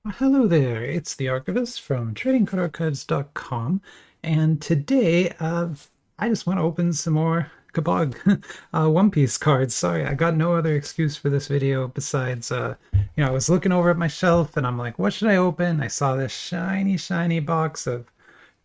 Hello there, it's the Archivist from TradingCardArchives.com, and today I just want to open some more Kabag One Piece cards. Sorry, I got no other excuse for this video besides, I was looking over at my shelf and I'm like, what should I open? I saw this shiny, shiny box of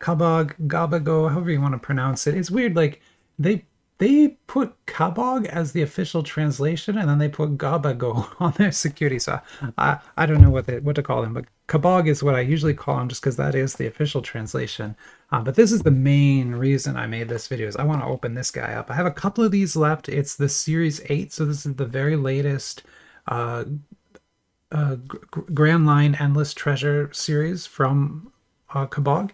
Kabag, Gabago, however you want to pronounce it. It's weird, like they they put Kabag as the official translation, and then they put Gabago on their security. So I don't know what to call them, but Kabag is what I usually call them, just because that is the official translation. But this is the main reason I made this video is I want to open this guy up. I have a couple of these left. It's the Series 8, so this is the very latest uh, Grand Line Endless Treasure series from Kabag.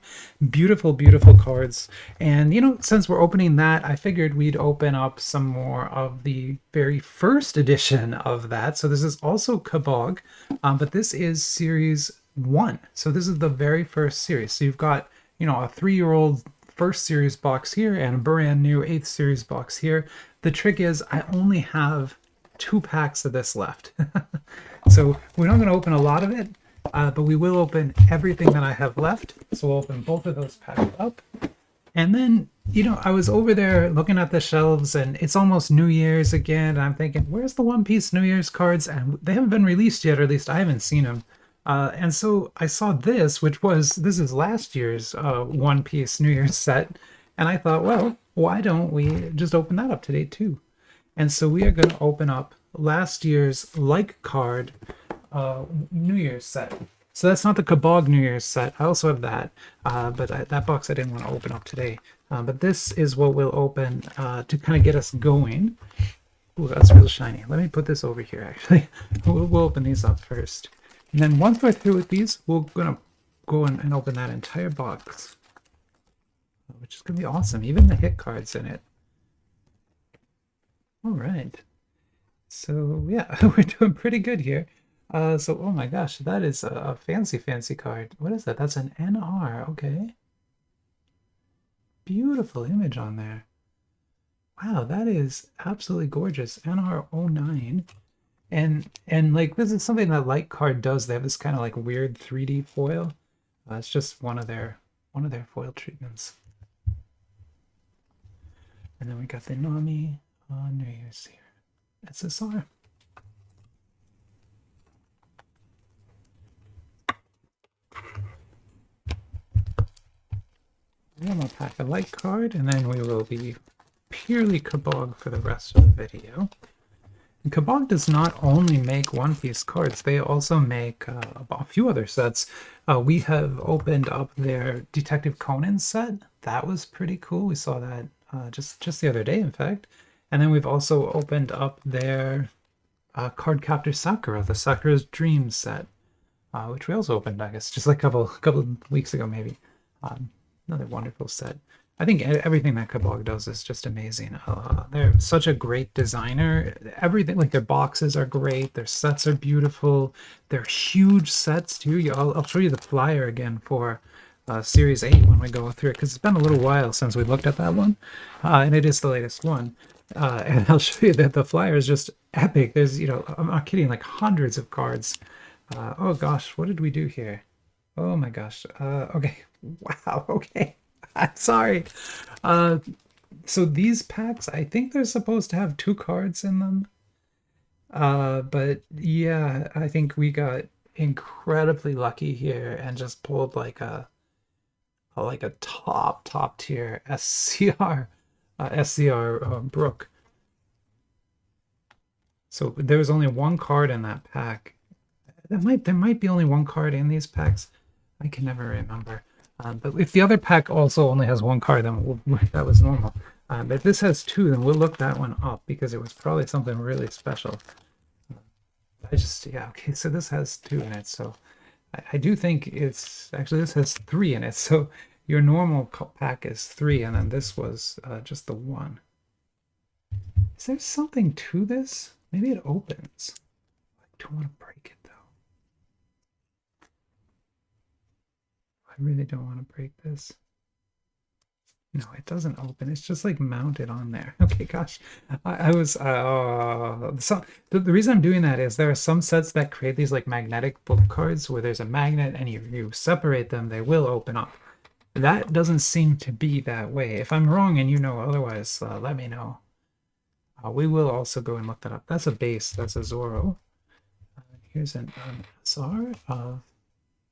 Beautiful, beautiful cards. And, since we're opening that, I figured we'd open up some more of the very first edition of that. So this is also Kabag, but this is Series 1. So this is the very first series. So you've got, a 3-year-old first series box here and a brand new 8th series box here. The trick is I only have 2 packs of this left. So we're not going to open a lot of it, but we will open everything that I have left. So we'll open both of those packs up. And then, I was over there looking at the shelves and it's almost New Year's again. And I'm thinking, where's the One Piece New Year's cards? And they haven't been released yet, or at least I haven't seen them. And so I saw this, this is last year's One Piece New Year's set. And I thought, well, why don't we just open that up today too? And so we are going to open up last year's like card New Year's set. So that's not the Kabag New Year's set. I also have that, but that box I didn't want to open up today. But this is what we'll open to kind of get us going. Ooh, that's real shiny. Let me put this over here, actually. We'll open these up first. And then once we're through with these, we're going to go and open that entire box, which is going to be awesome. Even the hit cards in it. All right. So yeah, we're doing pretty good here. So oh my gosh, that is a fancy, fancy card. What is that? That's an NR. Okay. Beautiful image on there. Wow, that is absolutely gorgeous. NR09. And like this is something that Light Card does. They have this kind of like weird 3D foil. It's just one of their foil treatments. And then we got the Nami New Year's here. SSR. I'm gonna pack a light card, and then we will be purely Kabag for the rest of the video. And Kabag does not only make One Piece cards, they also make a few other sets. We have opened up their Detective Conan set. That was pretty cool. We saw that just the other day, in fact. And then we've also opened up their Card Captor Sakura, the Sakura's Dream set, which we also opened, I guess, just like a couple of weeks ago, maybe. Another wonderful set. I think everything that Kabag does is just amazing. They're such a great designer. Everything, like their boxes are great. Their sets are beautiful. They're huge sets too. I'll show you the flyer again for Series 8 when we go through it, because it's been a little while since we looked at that one. And it is the latest one. And I'll show you that the flyer is just epic. There's, I'm not kidding, like hundreds of cards. Oh gosh, what did we do here? Oh my gosh. Okay. Wow. Okay. I'm sorry. Uh, so these packs, I think they're supposed to have 2 cards in them. But yeah, I think we got incredibly lucky here and just pulled like a top tier SCR Brook. So there was only 1 card in that pack. There might be only 1 card in these packs. I can never remember. But if the other pack also only has 1 card, then that was normal. But if this has 2, then we'll look that one up because it was probably something really special. Yeah, okay, so this has 2 in it. So I do think actually this has 3 in it. So your normal pack is 3, and then this was just the 1. Is there something to this? Maybe it opens. I don't want to break it though. I really don't want to break this. No, it doesn't open. It's just like mounted on there. Okay, gosh. I was so the reason I'm doing that is there are some sets that create these like magnetic book cards where there's a magnet and you separate them, they will open up. That doesn't seem to be that way. If I'm wrong and you know otherwise, let me know. We will also go and look that up. That's a base. That's a Zoro. Here's an SR of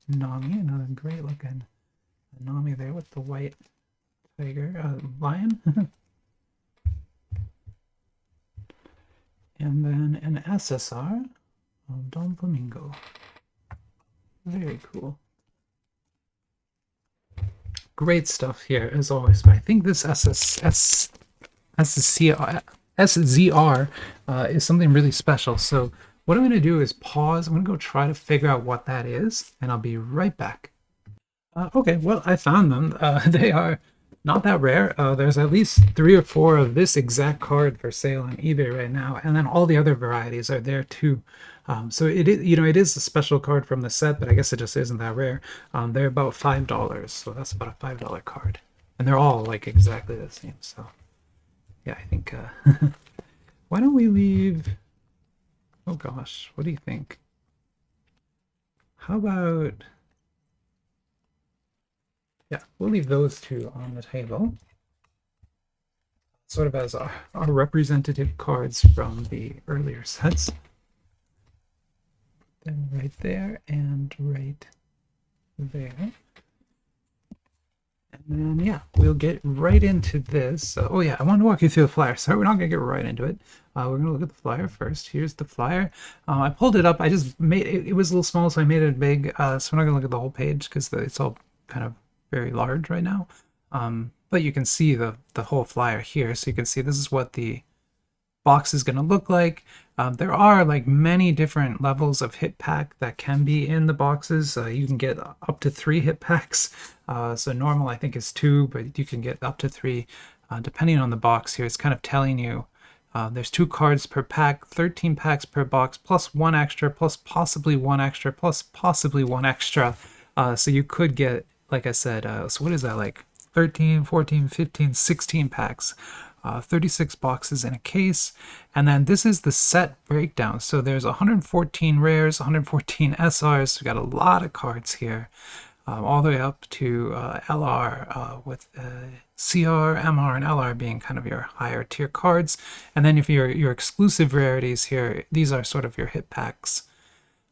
Nami, another great looking Nami there with the white tiger, lion. And then an SSR of Don Flamingo. Very cool. Great stuff here as always. But I think this SZR is something really special. So what I'm going to do is pause. I'm going to go try to figure out what that is, and I'll be right back. Okay, well, I found them. They are not that rare. There's at least 3 or 4 of this exact card for sale on eBay right now, and then all the other varieties are there too. So it is, it is a special card from the set, but I guess it just isn't that rare. They're about $5, so that's about a $5 card, and they're all like exactly the same. So yeah, I think why don't we leave? Oh gosh, what do you think? How about? Yeah, we'll leave those 2 on the table, sort of as our representative cards from the earlier sets. Then right there and right there. And then, yeah, we'll get right into this. Oh, yeah, I want to walk you through the flyer. Sorry, we're not going to get right into it. We're going to look at the flyer first. Here's the flyer. I pulled it up. I just made it, it was a little small, so I made it big. So we're not going to look at the whole page because it's all kind of very large right now. But you can see the whole flyer here. So you can see this is what the box is going to look like. There are like many different levels of hit pack that can be in the boxes. You can get up to 3 hit packs. So normal I think is 2, but you can get up to 3 depending on the box here. It's kind of telling you there's 2 cards per pack, 13 packs per box, plus 1 extra, plus possibly 1 extra, plus possibly 1 extra. So you could get, like I said, so what is that, like 13, 14, 15, 16 packs. 36 boxes in a case, and then this is the set breakdown. So there's 114 rares, 114 SRs. We got a lot of cards here, all the way up to LR, with CR, MR, and LR being kind of your higher tier cards. And then if your exclusive rarities here, these are sort of your hit packs.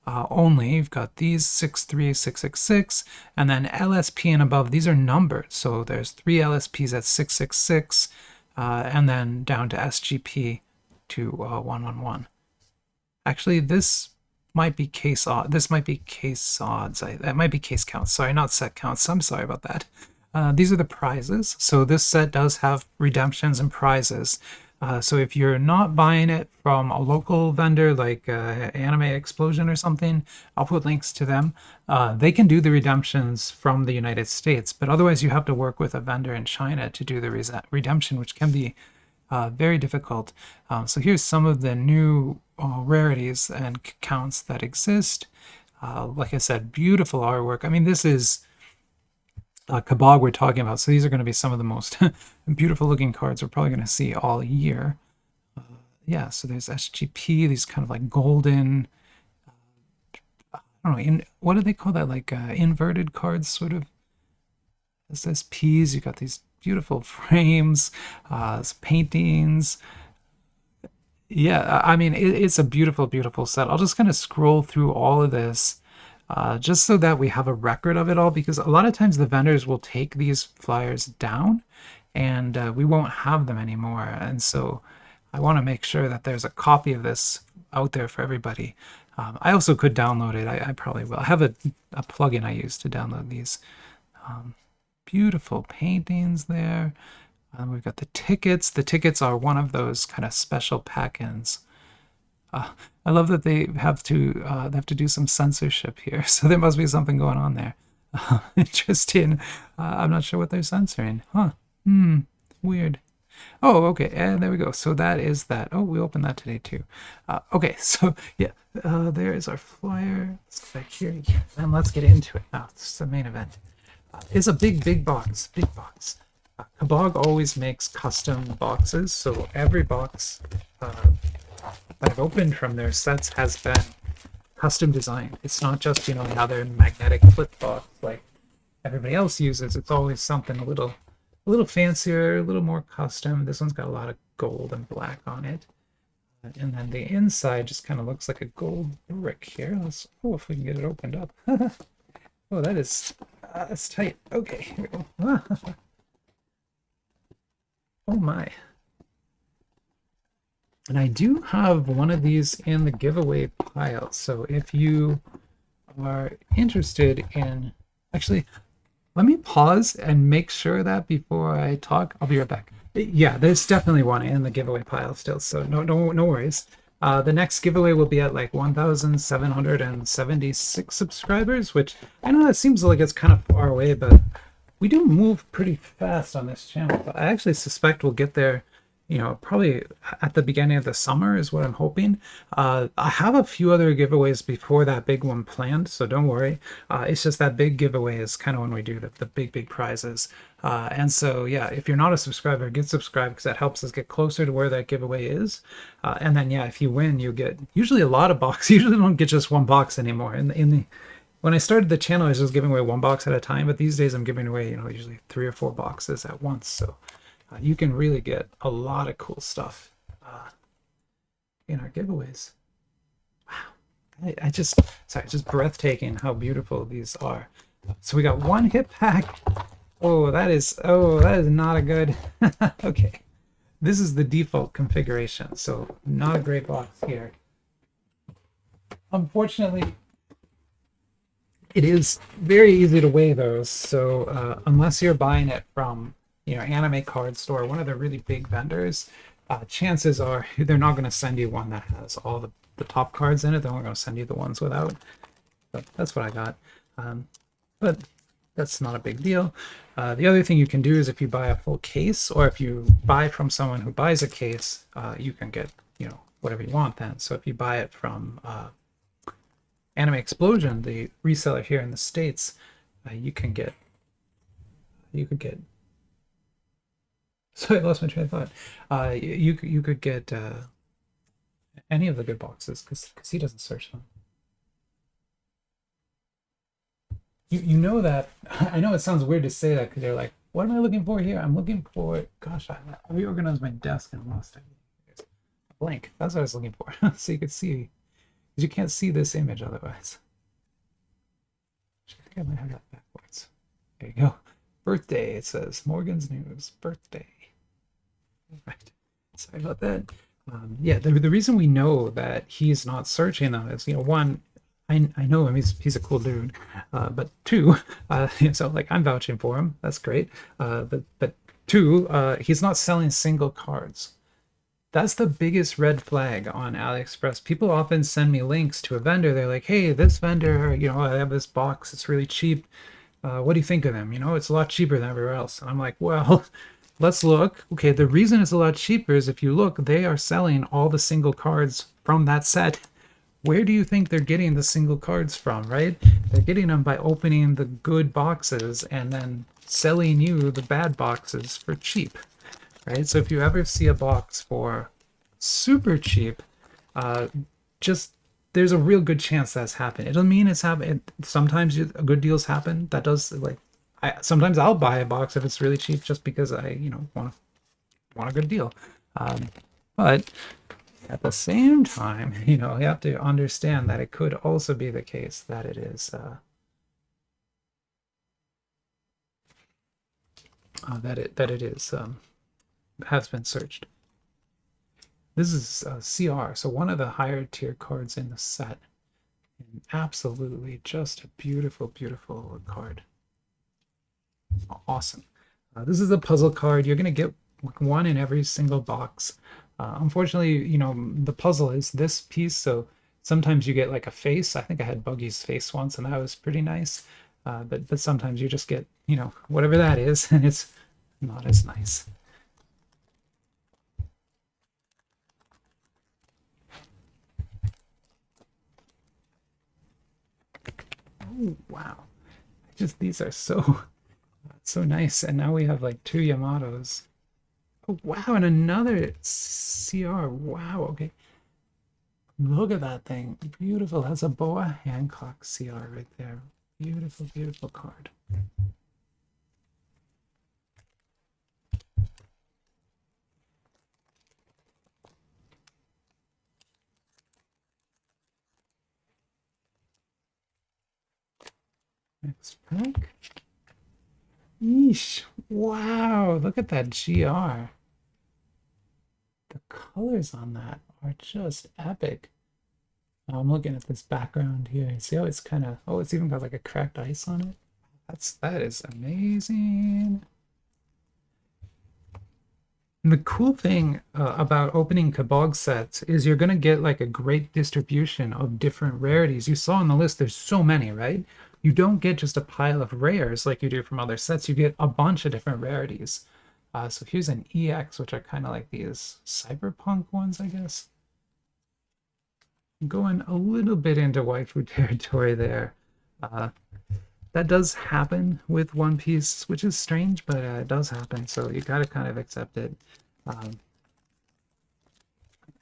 Only you've got these 63666, and then LSP and above. These are numbered, so there's 3 LSPs at 666. And then down to SGP to 111. Actually, this might be case odd. This might be case odds. That might be case counts. Sorry, not set counts. I'm sorry about that. These are the prizes. So this set does have redemptions and prizes. So if you're not buying it from a local vendor like Anime Explosion or something, I'll put links to them. They can do the redemptions from the United States, but otherwise you have to work with a vendor in China to do the redemption, which can be very difficult. So here's some of the new rarities and counts that exist. Like I said, beautiful artwork. I mean, this is Kabag we're talking about, so these are going to be some of the most beautiful looking cards we're probably going to see all year. Yeah, so there's SGP, these kind of like golden, I don't know, what do they call that, like inverted cards, sort of. SSPs, you got these beautiful frames, paintings. Yeah, I mean, it's a beautiful, beautiful set. I'll just kind of scroll through all of this just so that we have a record of it all, because a lot of times the vendors will take these flyers down and we won't have them anymore. And so I want to make sure that there's a copy of this out there for everybody. I also could download it. I probably will. I have a plugin I use to download these. Beautiful paintings there. We've got the tickets. The tickets are one of those kind of special pack-ins. I love that they have to do some censorship here, so there must be something going on there. Interesting. I'm not sure what they're censoring. Huh. Weird. Oh, okay, and there we go. So that is that. Oh, we opened that today too. Okay, so yeah, there is our flyer. Let's go back here, and let's get into it. Now, this is the main event. It's a big box. Big box. Kabag always makes custom boxes, so every box uh, that I've opened from their sets has been custom designed. It's not just, another magnetic flip box like everybody else uses. It's always something a little fancier, a little more custom. This one's got a lot of gold and black on it. And then the inside just kind of looks like a gold brick here. If we can get it opened up. Oh, that's tight. Okay, here we go. Oh my. And I do have one of these in the giveaway pile. So if you are interested in, actually, let me pause and make sure that before I talk. I'll be right back. Yeah, there's definitely one in the giveaway pile still, so no worries. The next giveaway will be at like 1,776 subscribers, which I know that seems like it's kind of far away, but we do move pretty fast on this channel. I actually suspect we'll get there, probably at the beginning of the summer is what I'm hoping. I have a few other giveaways before that big one planned, so don't worry. It's just that big giveaway is kind of when we do the big prizes. And so, yeah, if you're not a subscriber, get subscribed because that helps us get closer to where that giveaway is. And then, yeah, if you win, you get usually a lot of boxes. Usually don't get just one box anymore. When I started the channel, I was just giving away one box at a time, but these days I'm giving away, usually 3 or 4 boxes at once. So you can really get a lot of cool stuff in our giveaways. Wow. It's just breathtaking how beautiful these are. So we got one hit pack. That is not a good. Okay. This is the default configuration, so not a great box here. Unfortunately, it is very easy to weigh those, so unless you're buying it from Anime Card Store, one of the really big vendors, chances are they're not going to send you one that has all the top cards in it. They're only going to send you the ones without. So that's what I got. But that's not a big deal. The other thing you can do is if you buy a full case, or if you buy from someone who buys a case, you can get whatever you want then. So if you buy it from Anime Explosion, the reseller here in the States, you could get. So I lost my train of thought. You could get any of the good boxes because he doesn't search them. You know that. I know it sounds weird to say that because you're like, what am I looking for here? I'm looking for. Gosh, I reorganized my desk and lost it. A blank. That's what I was looking for. So you could see, because you can't see this image otherwise. I think I might have that backwards. There you go. Birthday. It says Morgan's News. Birthday. Right. Sorry about that. Yeah, the reason we know that he's not searching them is, one, I know him, he's a cool dude, but two, so like I'm vouching for him, that's great, but two, he's not selling single cards. That's the biggest red flag on AliExpress. People often send me links to a vendor. They're like, hey, this vendor, I have this box, it's really cheap. What do you think of them? It's a lot cheaper than everywhere else. And I'm like, well, let's look. Okay, the reason it's a lot cheaper is if you look, they are selling all the single cards from that set. Where do you think they're getting the single cards from, right? They're getting them by opening the good boxes and then selling you the bad boxes for cheap, right? So if you ever see a box for super cheap, there's a real good chance that's happened. It doesn't mean it's happened. Sometimes good deals happen. That does, like, sometimes I'll buy a box if it's really cheap just because I, want a good deal. But at the same time, you have to understand that it could also be the case that it is has been searched. This is CR, so one of the higher tier cards in the set. And absolutely just a beautiful, beautiful card. Awesome. This is a puzzle card. You're going to get one in every single box. Unfortunately, the puzzle is this piece, so sometimes you get like a face. I think I had Buggy's face once, and that was pretty nice. But sometimes you just get, whatever that is, and it's not as nice. Oh, wow. These are so It's so nice. And now we have like two Yamatos. Oh, wow, and another CR. Wow, okay. Look at that thing. Beautiful. Has a Boa Hancock CR right there. Beautiful, beautiful card. Next pack. Yeesh. Wow, look at that GR. The colors on that are just epic. I'm looking at this background here. See how it's kind of, oh, it's even got like a cracked ice on it. That is amazing. And the cool thing about opening Kabag sets is you're going to get like a great distribution of different rarities. You saw on the list, there's so many, right? You don't get just a pile of rares like you do from other sets. You get a bunch of different rarities. So here's an EX, which are kind of like these cyberpunk ones, I guess. Going a little bit into waifu territory there. That does happen with One Piece, which is strange, but it does happen, so you gotta kind of accept it.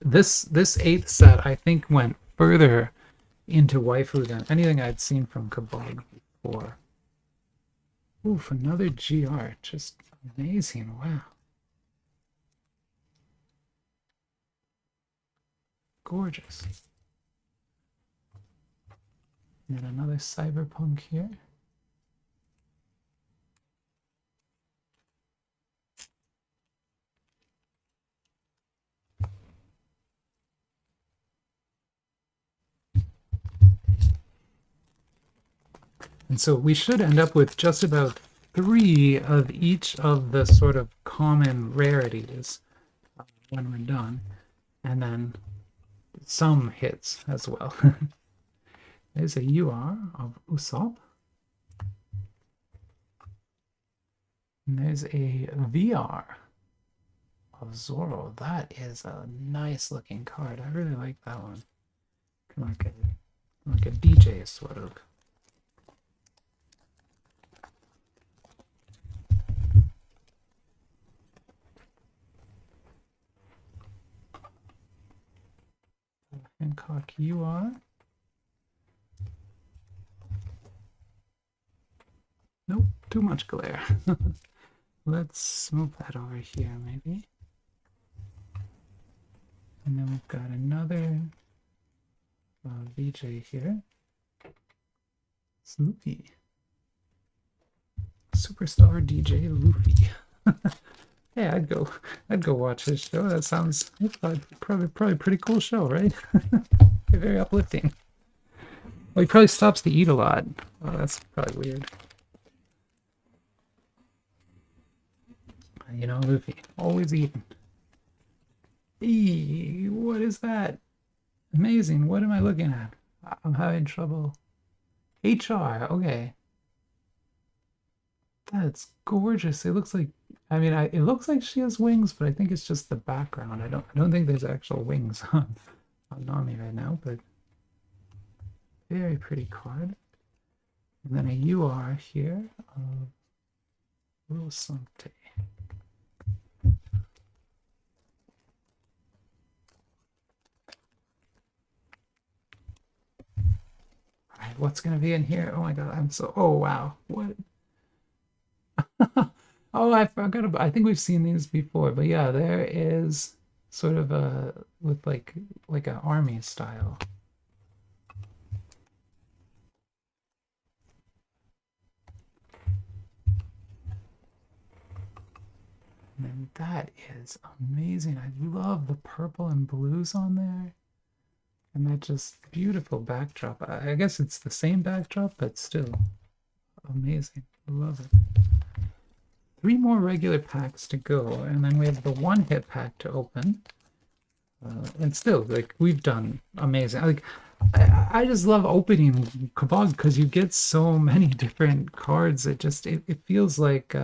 This eighth set, I think, went further into waifu than anything I'd seen from Kabag before. Oof, another GR, just amazing, wow. Gorgeous. And another cyberpunk here. And so we should end up with just about 3 of each of the sort of common rarities when we're done. And then some hits as well. There's a UR of Usopp. And there's a VR of Zoro. That is a nice looking card. I really like that one. Kind of like a DJ sort of. Hancock UR. Nope, too much glare. Let's move that over here, maybe. And then we've got another VJ here. It's Luffy. Superstar DJ Luffy. Hey, I'd go watch his show. That sounds probably a pretty cool show, right? Very uplifting. Well, he probably stops to eat a lot. Oh, that's probably weird. You know, Luffy, always eating. Eee, what is that? Amazing. What am I looking at? I'm having trouble. HR, okay. That's gorgeous. It looks like, I mean, it looks like she has wings, but I think it's just the background. I don't think there's actual wings on Nami right now, but very pretty card. And then a UR here of Wilsante. Alright, what's gonna be in here? Oh my god, oh wow. What? Oh, I forgot about, I think we've seen these before, but yeah, there is sort of a, with like an army style. And that is amazing. I love the purple and blues on there. And that just beautiful backdrop. I guess it's the same backdrop, but still amazing. I love it. 3 more regular packs to go, and then we have the 1-hit pack to open. And still, like, we've done amazing. Like, I just love opening Kabag because you get so many different cards. It feels like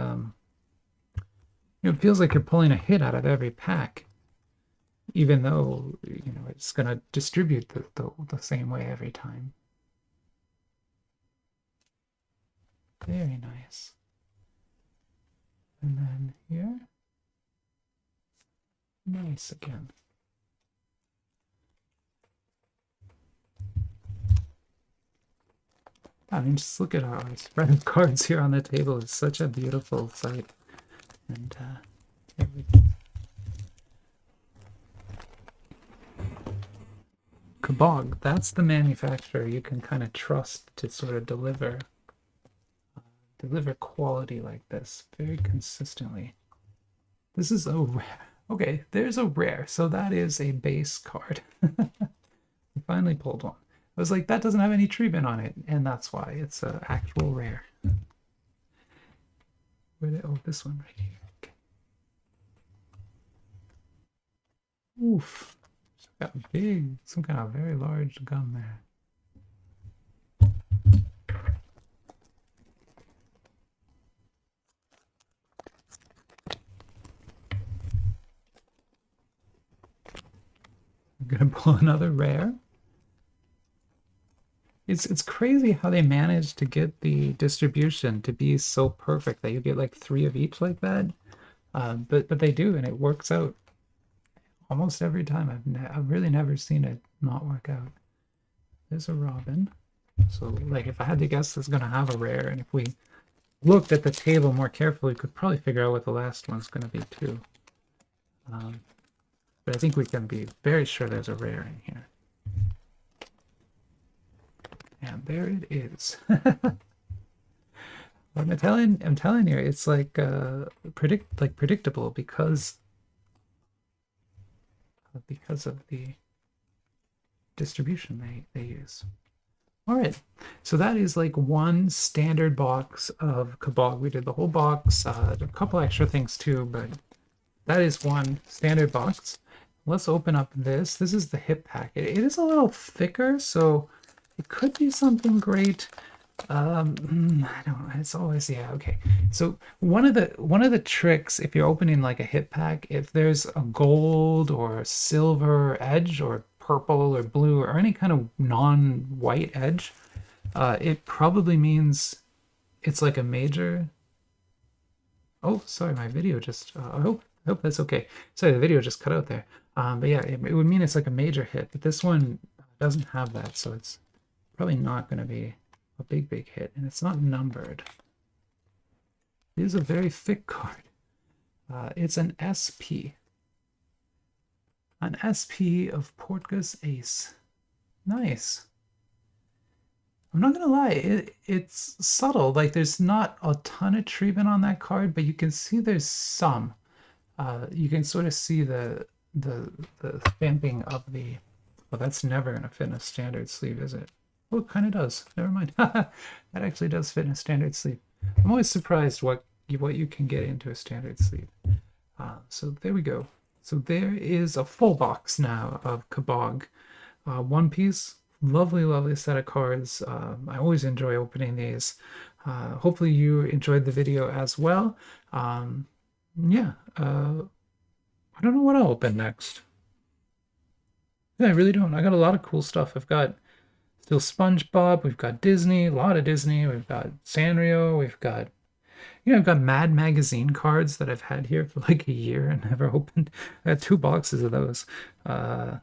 it feels like you're pulling a hit out of every pack, even though it's gonna distribute the same way every time. Very nice. And then here. Nice again. I mean, just look at our spread of cards here on the table. It's such a beautiful sight. And here we go. Kabag, that's the manufacturer you can kind of trust to sort of deliver quality like this very consistently. This is a rare. Okay, there's a rare. So that is a base card. We finally pulled one. I was like, that doesn't have any treatment on it, and that's why it's an actual rare. Oh, this one right here. Okay. Oof. Got big, some kind of very large gum there. I'm gonna pull another rare. It's crazy how they managed to get the distribution to be so perfect that you get like 3 of each like that. But they do, and it works out almost every time. I've really never seen it not work out. There's a Robin. So like if I had to guess, it's gonna have a rare, and if we looked at the table more carefully, we could probably figure out what the last one's gonna be too. But I think we can be very sure there's a rare in here. And there it is. I'm telling you, it's like predictable because of the distribution they use. All right, so that is like one standard box of Kabag. We did the whole box, a couple extra things too, but that is one standard box. Let's open up this. This is the hip pack. It is a little thicker, so it could be something great. I don't know. It's always, yeah, okay. So one of the tricks, if you're opening like a hip pack, if there's a gold or silver edge or purple or blue or any kind of non-white edge, it probably means it's like a major. Oh, sorry, my video just. I hope that's okay. Sorry, the video just cut out there. But yeah, it would mean it's like a major hit, but this one doesn't have that, so it's probably not going to be a big hit, and it's not numbered. It is a very thick card. It's an SP. An SP of Portgas Ace. Nice. I'm not gonna lie, it's subtle. Like there's not a ton of treatment on that card, but you can see there's some. You can sort of see the stamping of the. Well, that's never gonna fit in a standard sleeve, is it? Oh, it kind of does. Never mind. That actually does fit in a standard sleeve. I'm always surprised what you can get into a standard sleeve. So there we go. So there is a full box now of Kabag. One piece, lovely set of cards. I always enjoy opening these. Hopefully you enjoyed the video as well. Yeah, I don't know what I'll open next. Yeah, I really don't. I got a lot of cool stuff. I've got still SpongeBob, we've got Disney, a lot of Disney, we've got Sanrio, we've got, I've got Mad Magazine cards that I've had here for like a year and never opened. I got 2 boxes of those. Got,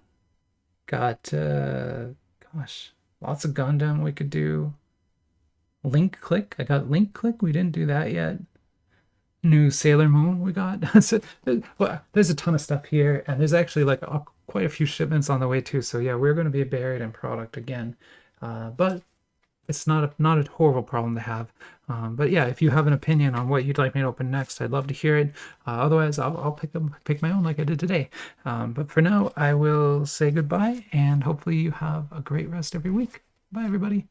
gosh, lots of Gundam we could do. Link Click, I got Link Click, we didn't do that yet. New Sailor Moon we got. So, well, there's a ton of stuff here, and there's actually like quite a few shipments on the way too. So yeah, we're going to be buried in product again, but it's not a horrible problem to have. But yeah, if you have an opinion on what you'd like me to open next, I'd love to hear it. Otherwise, I'll pick my own like I did today. But for now, I will say goodbye, and hopefully you have a great rest every week. Bye, everybody.